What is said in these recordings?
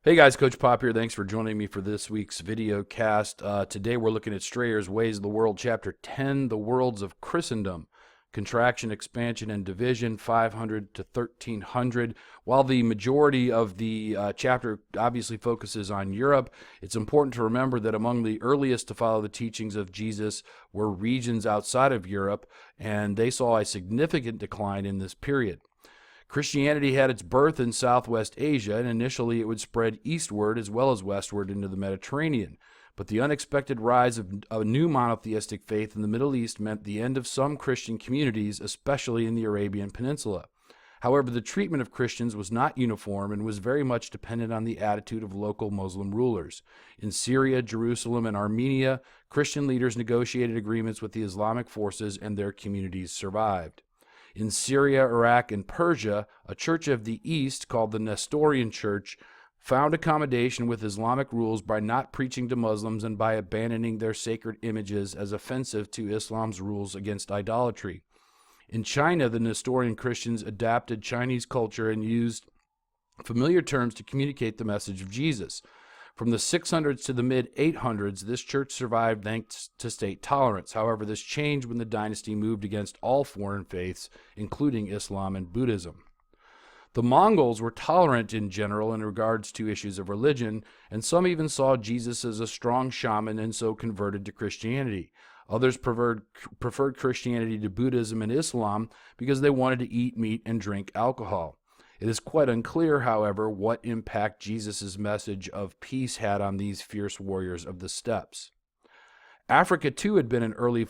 Hey guys, Coach Pop here. Thanks for joining me for this week's video cast. Today we're looking at Strayer's Ways of the World, Chapter 10, The Worlds of Christendom, Contraction, Expansion, and Division, 500 to 1300. While the majority of the chapter obviously focuses on Europe, it's important to remember that among the earliest to follow the teachings of Jesus were regions outside of Europe, and they saw a significant decline in this period. Christianity had its birth in Southwest Asia, and initially it would spread eastward as well as westward into the Mediterranean. But the unexpected rise of a new monotheistic faith in the Middle East meant the end of some Christian communities, especially in the Arabian Peninsula. However, the treatment of Christians was not uniform and was very much dependent on the attitude of local Muslim rulers. In Syria, Jerusalem, and Armenia, Christian leaders negotiated agreements with the Islamic forces, and their communities survived. In Syria, Iraq, and Persia, a church of the East called the Nestorian Church found accommodation with Islamic rules by not preaching to Muslims and by abandoning their sacred images as offensive to Islam's rules against idolatry. In China, the Nestorian Christians adapted Chinese culture and used familiar terms to communicate the message of Jesus. From the 600s to the mid-800s, this church survived thanks to state tolerance. However, this changed when the dynasty moved against all foreign faiths, including Islam and Buddhism. The Mongols were tolerant in general in regards to issues of religion, and some even saw Jesus as a strong shaman and so converted to Christianity. Others preferred Christianity to Buddhism and Islam because they wanted to eat meat and drink alcohol. It is quite unclear, however, what impact Jesus' message of peace had on these fierce warriors of the steppes. Africa, too, had been an early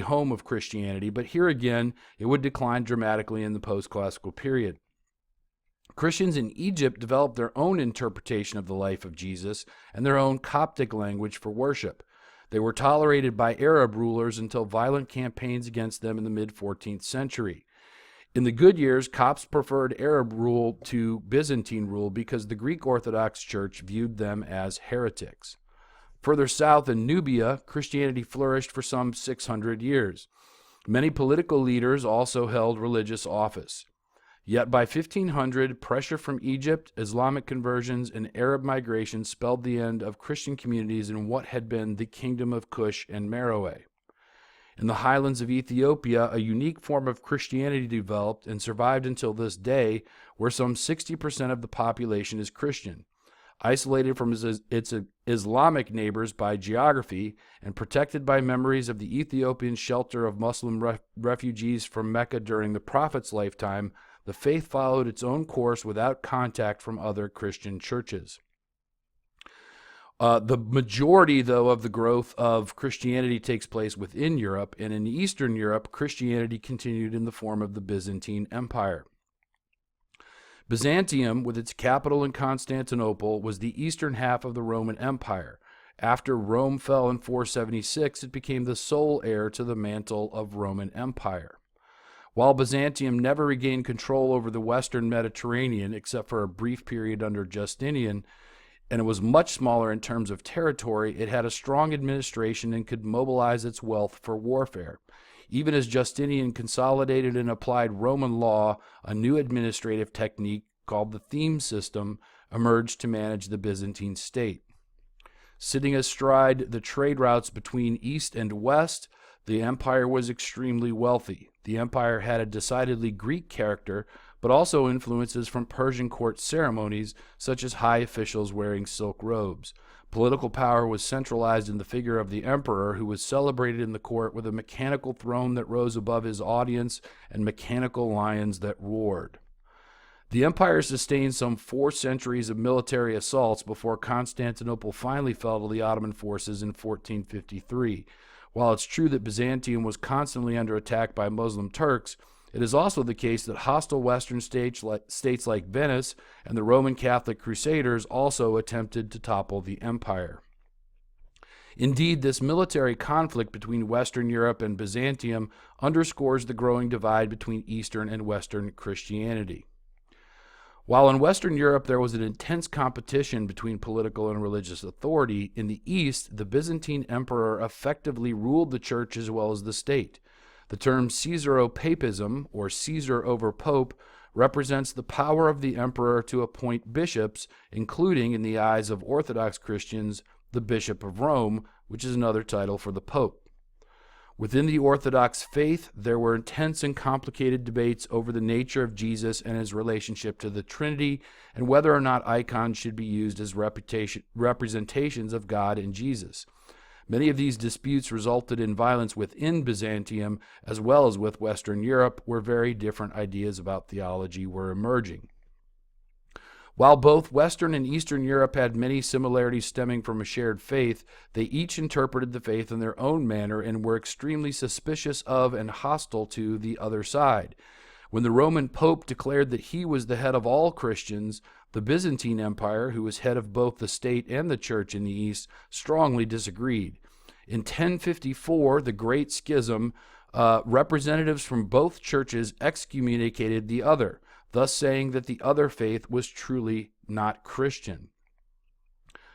home of Christianity, but here again, it would decline dramatically in the post-classical period. Christians in Egypt developed their own interpretation of the life of Jesus and their own Coptic language for worship. They were tolerated by Arab rulers until violent campaigns against them in the mid-14th century. In the good years, Copts preferred Arab rule to Byzantine rule because the Greek Orthodox Church viewed them as heretics. Further south in Nubia, Christianity flourished for some 600 years. Many political leaders also held religious office. Yet by 1500, pressure from Egypt, Islamic conversions, and Arab migration spelled the end of Christian communities in what had been the Kingdom of Cush and Meroe. In the highlands of Ethiopia, a unique form of Christianity developed and survived until this day, where some 60% of the population is Christian. Isolated from its Islamic neighbors by geography and protected by memories of the Ethiopian shelter of Muslim refugees from Mecca during the Prophet's lifetime, the faith followed its own course without contact from other Christian churches. The majority, though, of the growth of Christianity takes place within Europe, and in Eastern Europe, Christianity continued in the form of the Byzantine Empire. Byzantium, with its capital in Constantinople, was the eastern half of the Roman Empire. After Rome fell in 476, it became the sole heir to the mantle of Roman Empire. While Byzantium never regained control over the western Mediterranean, except for a brief period under Justinian, and it was much smaller in terms of territory, it had a strong administration and could mobilize its wealth for warfare. Even as Justinian consolidated and applied Roman law, a new administrative technique called the theme system emerged to manage the Byzantine state. Sitting astride the trade routes between east and west, the empire was extremely wealthy. The empire had a decidedly Greek character, but also influences from Persian court ceremonies, such as high officials wearing silk robes. Political power was centralized in the figure of the emperor, who was celebrated in the court with a mechanical throne that rose above his audience and mechanical lions that roared. The empire sustained some 4 centuries of military assaults before Constantinople finally fell to the Ottoman forces in 1453. While it's true that Byzantium was constantly under attack by Muslim Turks, it is also the case that hostile Western states like Venice and the Roman Catholic Crusaders also attempted to topple the empire. Indeed, this military conflict between Western Europe and Byzantium underscores the growing divide between Eastern and Western Christianity. While in Western Europe there was an intense competition between political and religious authority, in the East, the Byzantine emperor effectively ruled the church as well as the state. The term Caesaropapism, or Caesar over Pope, represents the power of the emperor to appoint bishops, including, in the eyes of Orthodox Christians, the Bishop of Rome, which is another title for the Pope. Within the Orthodox faith, there were intense and complicated debates over the nature of Jesus and his relationship to the Trinity, and whether or not icons should be used as representations of God and Jesus. Many of these disputes resulted in violence within Byzantium, as well as with Western Europe, where very different ideas about theology were emerging. While both Western and Eastern Europe had many similarities stemming from a shared faith, they each interpreted the faith in their own manner and were extremely suspicious of and hostile to the other side. When the Roman Pope declared that he was the head of all Christians, the Byzantine Empire, who was head of both the state and the church in the East, strongly disagreed. In 1054, the Great Schism, representatives from both churches excommunicated the other, thus saying that the other faith was truly not Christian.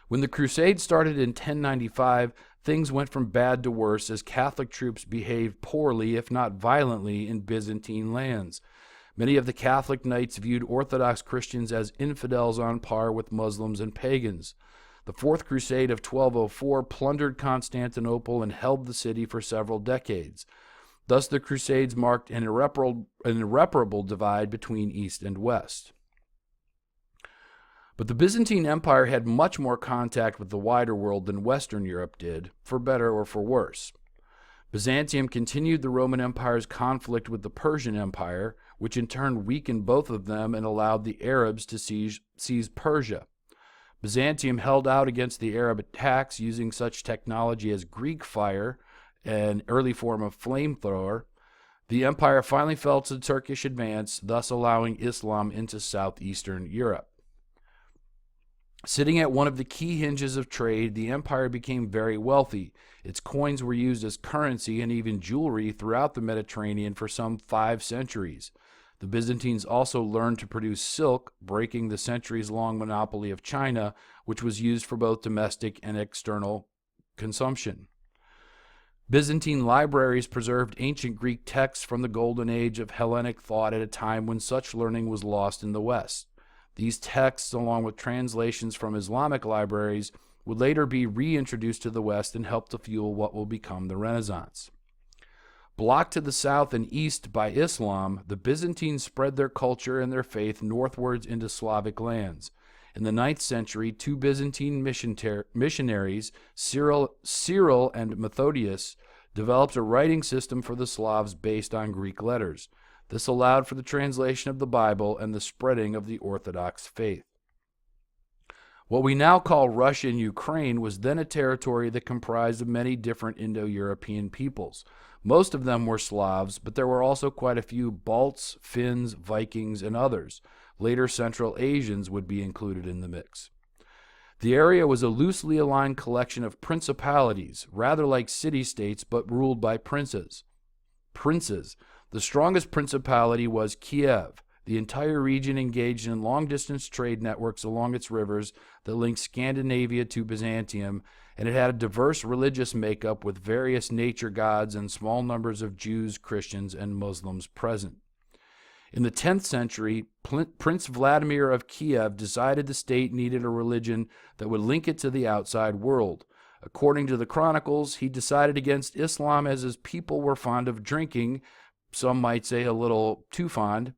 When the Crusades started in 1095, things went from bad to worse as Catholic troops behaved poorly, if not violently, in Byzantine lands. Many of the Catholic knights viewed Orthodox Christians as infidels on par with Muslims and pagans. The Fourth Crusade of 1204 plundered Constantinople and held the city for several decades. Thus, the Crusades marked an irreparable divide between East and West. But the Byzantine Empire had much more contact with the wider world than Western Europe did, for better or for worse. Byzantium continued the Roman Empire's conflict with the Persian Empire, which in turn weakened both of them and allowed the Arabs to seize Persia. Byzantium held out against the Arab attacks using such technology as Greek fire, an early form of flamethrower. The empire finally fell to the Turkish advance, thus allowing Islam into southeastern Europe. Sitting at one of the key hinges of trade, the empire became very wealthy. Its coins were used as currency and even jewelry throughout the Mediterranean for some 5 centuries. The Byzantines also learned to produce silk, breaking the centuries-long monopoly of China, which was used for both domestic and external consumption. Byzantine libraries preserved ancient Greek texts from the golden age of Hellenic thought at a time when such learning was lost in the West. These texts, along with translations from Islamic libraries, would later be reintroduced to the West and help to fuel what will become the Renaissance. Blocked to the south and east by Islam, the Byzantines spread their culture and their faith northwards into Slavic lands. In the 9th century, 2 Byzantine missionaries, Cyril and Methodius, developed a writing system for the Slavs based on Greek letters. This allowed for the translation of the Bible and the spreading of the Orthodox faith. What we now call Russia and Ukraine was then a territory that comprised of many different Indo-European peoples. Most of them were Slavs, but there were also quite a few Balts, Finns, Vikings, and others. Later Central Asians would be included in the mix. The area was a loosely aligned collection of principalities, rather like city-states, but ruled by princes. The strongest principality was Kiev. The entire region engaged in long-distance trade networks along its rivers that linked Scandinavia to Byzantium, and it had a diverse religious makeup with various nature gods and small numbers of Jews, Christians, and Muslims present. In the 10th century, Prince Vladimir of Kiev decided the state needed a religion that would link it to the outside world. According to the chronicles, he decided against Islam as his people were fond of drinking, some might say a little too fond.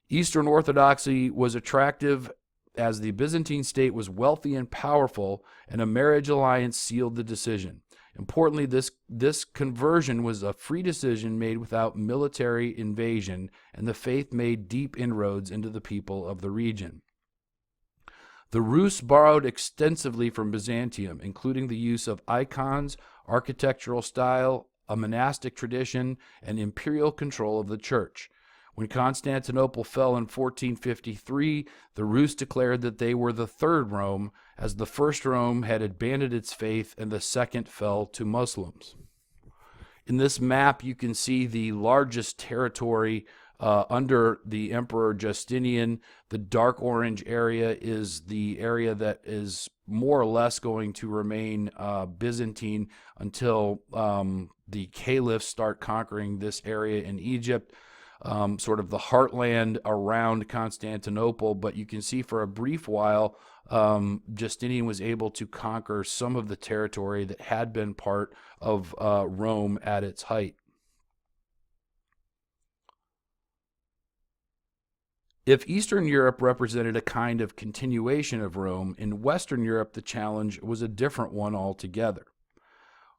Eastern Orthodoxy was attractive as the Byzantine state was wealthy and powerful, and a marriage alliance sealed the decision. Importantly, this conversion was a free decision made without military invasion, and the faith made deep inroads into the people of the region. The Rus borrowed extensively from Byzantium, including the use of icons, architectural style, a monastic tradition, and imperial control of the church. When Constantinople fell in 1453, the Rus declared that they were the third Rome, as the first Rome had abandoned its faith and the second fell to Muslims. In this map, you can see the largest territory under the Emperor Justinian. The dark orange area is the area that is more or less going to remain Byzantine until the caliphs start conquering this area in Egypt. sort of the heartland around Constantinople. But you can see for a brief while, Justinian was able to conquer some of the territory that had been part of Rome at its height. If Eastern Europe represented a kind of continuation of Rome, in Western Europe the challenge was a different one altogether.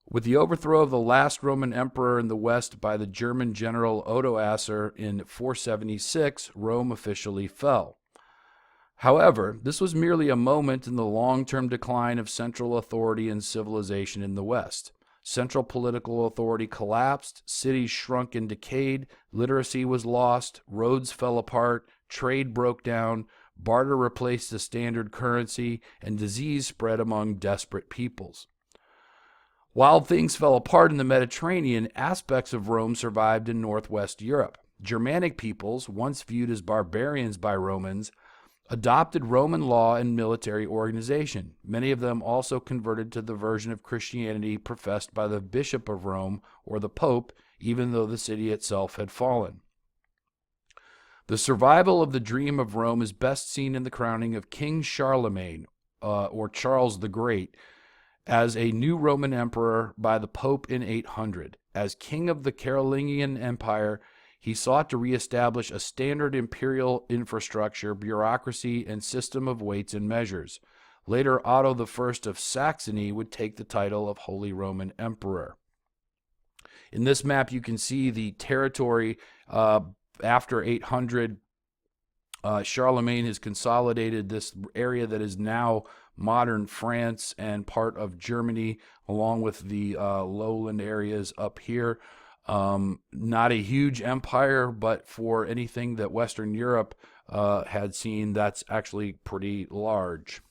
With the overthrow of the last Roman emperor in the West by the German general Odoacer in 476, Rome officially fell. However, this was merely a moment in the long-term decline of central authority and civilization in the West. Central political authority collapsed, cities shrunk and decayed, literacy was lost, roads fell apart, trade broke down, barter replaced the standard currency, and disease spread among desperate peoples. While things fell apart in the Mediterranean, aspects of Rome survived in northwest Europe. Germanic peoples, once viewed as barbarians by Romans, adopted Roman law and military organization. Many of them also converted to the version of Christianity professed by the Bishop of Rome or the Pope, even though the city itself had fallen. The survival of the dream of Rome is best seen in the crowning of King Charlemagne, or Charles the Great, as a new Roman emperor by the Pope in 800. As king of the Carolingian Empire, he sought to reestablish a standard imperial infrastructure, bureaucracy, and system of weights and measures. Later, Otto I of Saxony would take the title of Holy Roman Emperor. In this map, you can see the territory after 800. Charlemagne has consolidated this area that is now modern France and part of Germany, along with the lowland areas up here. Not a huge empire, but for anything that Western Europe had seen, that's actually pretty large.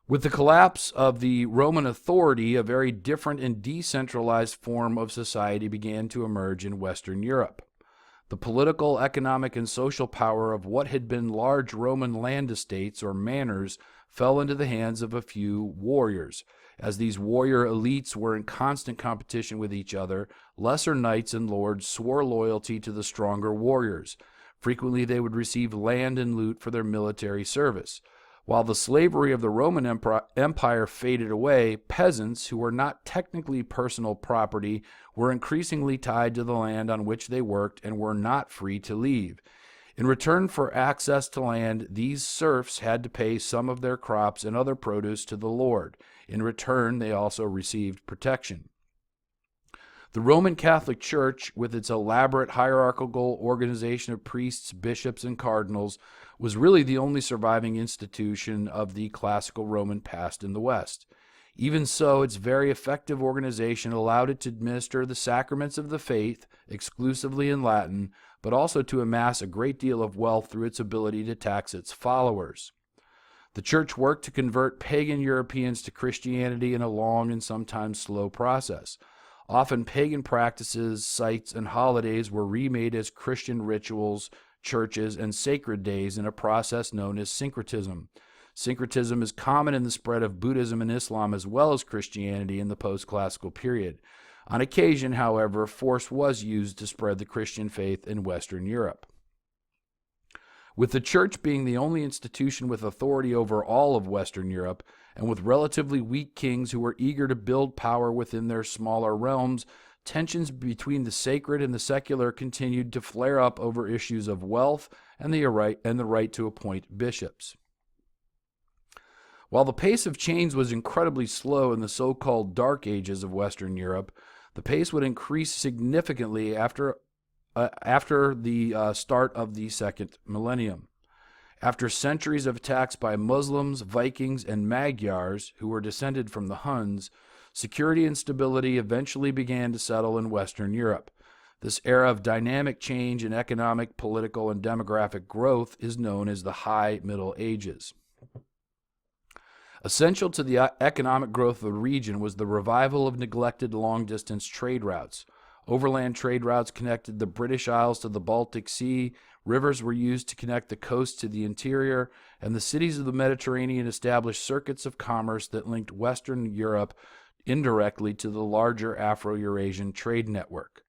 With the collapse of the Roman authority, a very different and decentralized form of society began to emerge in Western Europe. The political, economic, and social power of what had been large Roman land estates or manors fell into the hands of a few warriors. As these warrior elites were in constant competition with each other, lesser knights and lords swore loyalty to the stronger warriors. Frequently, they would receive land and loot for their military service. While the slavery of the Roman Empire faded away, peasants, who were not technically personal property, were increasingly tied to the land on which they worked and were not free to leave. In return for access to land, these serfs had to pay some of their crops and other produce to the lord. In return, they also received protection. The Roman Catholic Church, with its elaborate hierarchical organization of priests, bishops, and cardinals, was really the only surviving institution of the classical Roman past in the West. Even so, its very effective organization allowed it to administer the sacraments of the faith exclusively in Latin, but also to amass a great deal of wealth through its ability to tax its followers. The church worked to convert pagan Europeans to Christianity in a long and sometimes slow process. Often pagan practices, sites, and holidays were remade as Christian rituals, churches, and sacred days in a process known as syncretism. Syncretism is common in the spread of Buddhism and Islam as well as Christianity in the post-classical period. On occasion, however, force was used to spread the Christian faith in Western Europe. With the church being the only institution with authority over all of Western Europe, and with relatively weak kings who were eager to build power within their smaller realms, tensions between the sacred and the secular continued to flare up over issues of wealth and the right to appoint bishops. While the pace of change was incredibly slow in the so-called Dark Ages of Western Europe, the pace would increase significantly after the start of the second millennium. After centuries of attacks by Muslims, Vikings, and Magyars, who were descended from the Huns, security and stability eventually began to settle in Western Europe. This era of dynamic change in economic, political, and demographic growth is known as the High Middle Ages. Essential to the economic growth of the region was the revival of neglected long-distance trade routes. Overland trade routes connected the British Isles to the Baltic Sea, rivers were used to connect the coast to the interior, and the cities of the Mediterranean established circuits of commerce that linked Western Europe indirectly to the larger Afro-Eurasian trade network.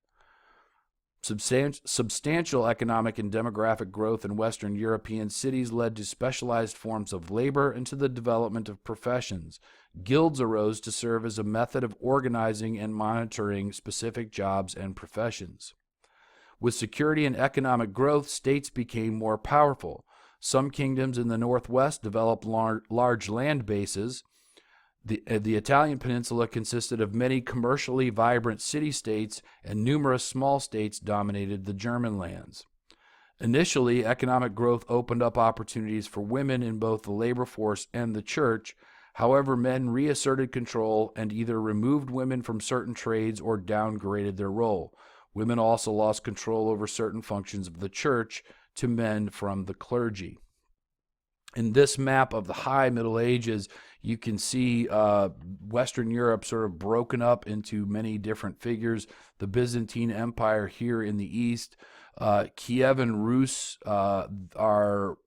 Substantial economic and demographic growth in Western European cities led to specialized forms of labor and to the development of professions. Guilds arose to serve as a method of organizing and monitoring specific jobs and professions. With security and economic growth, states became more powerful. Some kingdoms in the northwest developed large land bases. The Italian peninsula consisted of many commercially vibrant city-states, and numerous small states dominated the German lands. Initially, economic growth opened up opportunities for women in both the labor force and the church. However, men reasserted control and either removed women from certain trades or downgraded their role. Women also lost control over certain functions of the church to men from the clergy. In this map of the High Middle Ages, you can see Western Europe sort of broken up into many different figures. The Byzantine Empire here in the east. Kievan Rus are,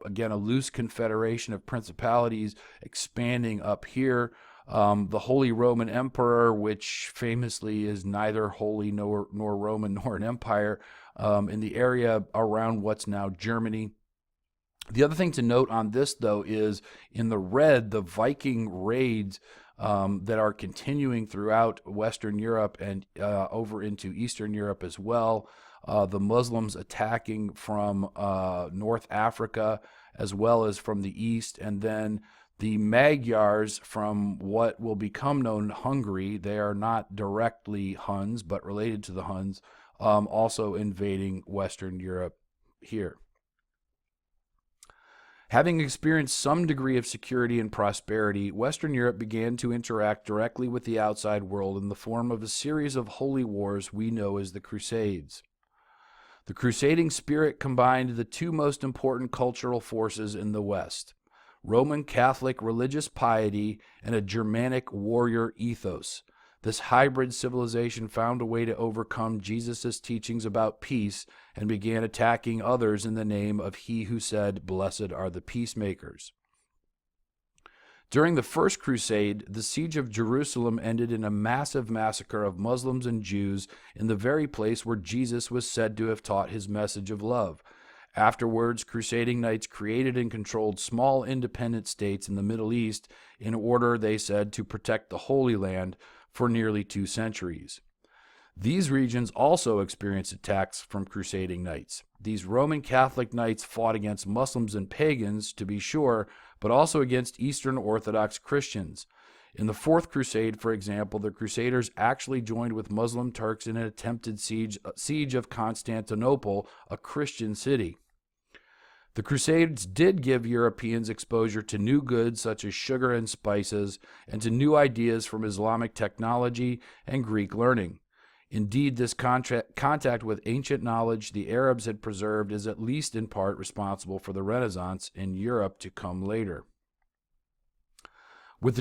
again, a loose confederation of principalities expanding up here. The Holy Roman Emperor, which famously is neither holy nor Roman nor an empire, in the area around what's now Germany. The other thing to note on this, though, is in the red, the Viking raids that are continuing throughout Western Europe and over into Eastern Europe as well. The Muslims attacking from North Africa as well as from the east, and then the Magyars from what will become known Hungary. They are not directly Huns, but related to the Huns, also invading Western Europe here. Having experienced some degree of security and prosperity, Western Europe began to interact directly with the outside world in the form of a series of holy wars we know as the Crusades. The crusading spirit combined the two most important cultural forces in the West: Roman Catholic religious piety and a Germanic warrior ethos. This hybrid civilization found a way to overcome Jesus' teachings about peace and began attacking others in the name of He who said, "Blessed are the peacemakers." During the First Crusade, the siege of Jerusalem ended in a massive massacre of Muslims and Jews in the very place where Jesus was said to have taught his message of love. Afterwards, crusading knights created and controlled small independent states in the Middle East in order, they said, to protect the Holy Land for nearly 2 centuries. These regions also experienced attacks from crusading knights. These Roman Catholic knights fought against Muslims and pagans, to be sure, but also against Eastern Orthodox Christians. In the Fourth Crusade, for example, the Crusaders actually joined with Muslim Turks in an attempted siege of Constantinople, a Christian city. The Crusades did give Europeans exposure to new goods such as sugar and spices, and to new ideas from Islamic technology and Greek learning. Indeed, this contact with ancient knowledge the Arabs had preserved is at least in part responsible for the Renaissance in Europe to come later. While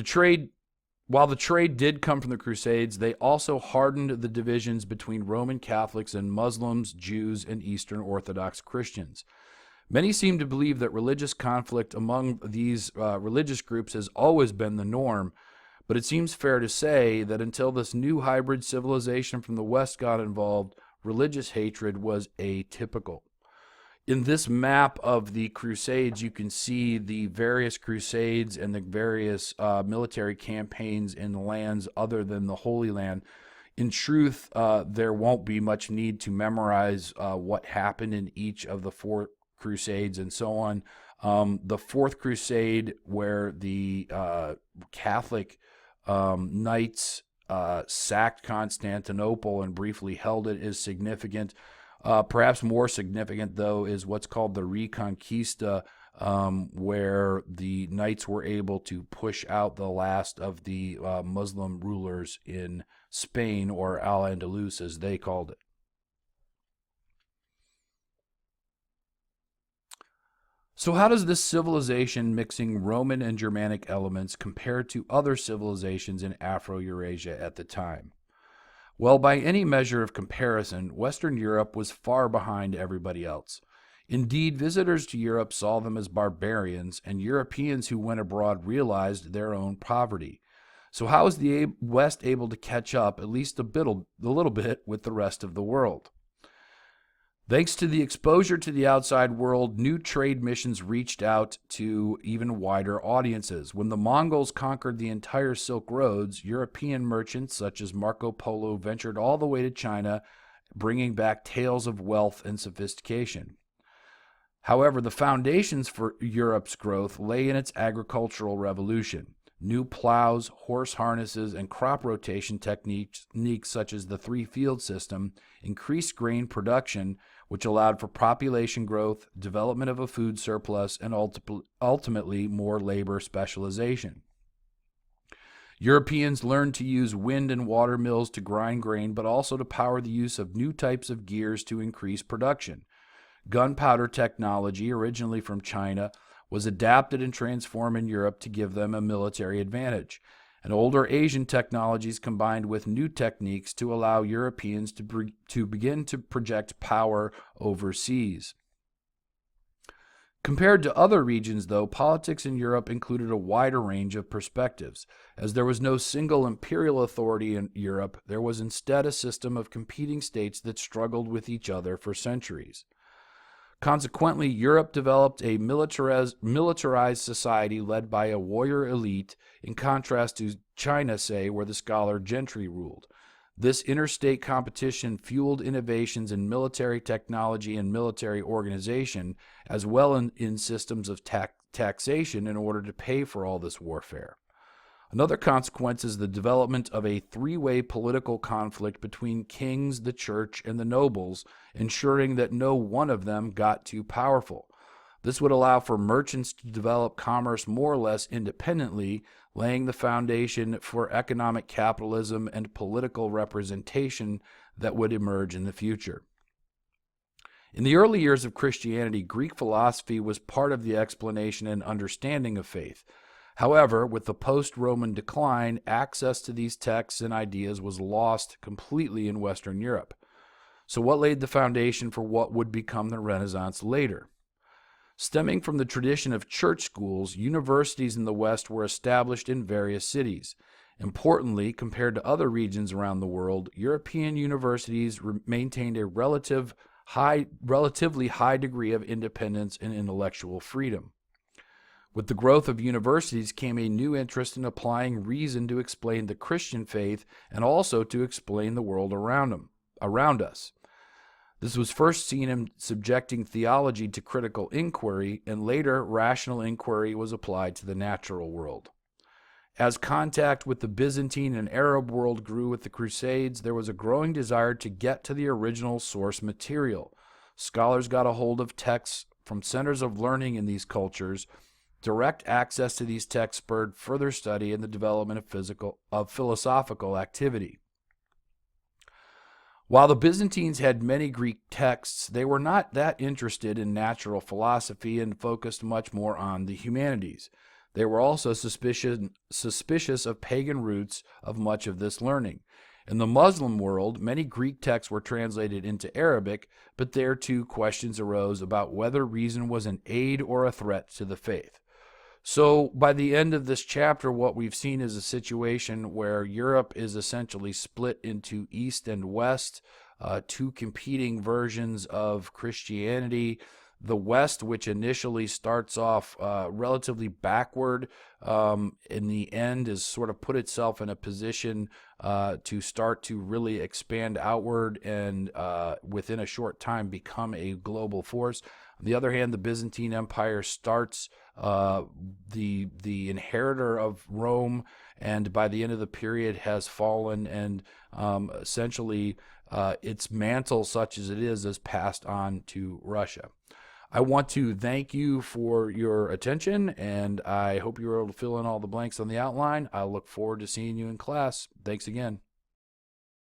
the trade did come from the Crusades, they also hardened the divisions between Roman Catholics and Muslims, Jews, and Eastern Orthodox Christians. Many seem to believe that religious conflict among these religious groups has always been the norm, but it seems fair to say that until this new hybrid civilization from the West got involved, religious hatred was atypical. In this map of the Crusades, you can see the various Crusades and the various military campaigns in the lands other than the Holy Land. In truth, there won't be much need to memorize what happened in each of the 4 Crusades and so on. The Fourth Crusade, where the Catholic knights sacked Constantinople and briefly held it, is significant. Perhaps more significant, though, is what's called the Reconquista, where the knights were able to push out the last of the Muslim rulers in Spain, or Al-Andalus as they called it. So how does this civilization mixing Roman and Germanic elements compare to other civilizations in Afro-Eurasia at the time? Well, by any measure of comparison, Western Europe was far behind everybody else. Indeed, visitors to Europe saw them as barbarians, and Europeans who went abroad realized their own poverty. So how is the West able to catch up, at least a little bit, with the rest of the world? Thanks to the exposure to the outside world, new trade missions reached out to even wider audiences. When the Mongols conquered the entire Silk Roads, European merchants such as Marco Polo ventured all the way to China, bringing back tales of wealth and sophistication. However, the foundations for Europe's growth lay in its agricultural revolution. New plows, horse harnesses, and crop rotation techniques such as the three-field system increased grain production, which allowed for population growth, development of a food surplus, and ultimately more labor specialization. Europeans learned to use wind and water mills to grind grain, but also to power the use of new types of gears to increase production. Gunpowder technology, originally from China, was adapted and transformed in Europe to give them a military advantage. And older Asian technologies combined with new techniques to allow Europeans to begin to project power overseas. Compared to other regions, though, politics in Europe included a wider range of perspectives. As there was no single imperial authority in Europe, there was instead a system of competing states that struggled with each other for centuries. Consequently, Europe developed a militarized society led by a warrior elite, in contrast to China, say, where the scholar gentry ruled. This interstate competition fueled innovations in military technology and military organization, as well in systems of taxation in order to pay for all this warfare. Another consequence is the development of a three-way political conflict between kings, the church, and the nobles, ensuring that no one of them got too powerful. This would allow for merchants to develop commerce more or less independently, laying the foundation for economic capitalism and political representation that would emerge in the future. In the early years of Christianity, Greek philosophy was part of the explanation and understanding of faith. However, with the post-Roman decline, access to these texts and ideas was lost completely in Western Europe. So what laid the foundation for what would become the Renaissance later? Stemming from the tradition of church schools, universities in the West were established in various cities. Importantly, compared to other regions around the world, European universities maintained a relatively high degree of independence and intellectual freedom. With the growth of universities came a new interest in applying reason to explain the Christian faith and also to explain the world around us. This was first seen in subjecting theology to critical inquiry, and later rational inquiry was applied to the natural world. As contact with the Byzantine and Arab world grew with the Crusades, there was a growing desire to get to the original source material. Scholars got a hold of texts from centers of learning in these cultures. Direct access to these texts spurred further study and the development of philosophical activity. While the Byzantines had many Greek texts, they were not that interested in natural philosophy and focused much more on the humanities. They were also suspicious of pagan roots of much of this learning. In the Muslim world, many Greek texts were translated into Arabic, but there too questions arose about whether reason was an aid or a threat to the faith. So by the end of this chapter, what we've seen is a situation where Europe is essentially split into East and West, two competing versions of Christianity. The West, which initially starts off relatively backward, in the end is sort of put itself in a position to start to really expand outward and within a short time become a global force. On the other hand, the Byzantine Empire starts the inheritor of Rome, and by the end of the period has fallen, and essentially its mantle, such as it is passed on to Russia. I want to thank you for your attention, and I hope you were able to fill in all the blanks on the outline. I look forward to seeing you in class. Thanks again.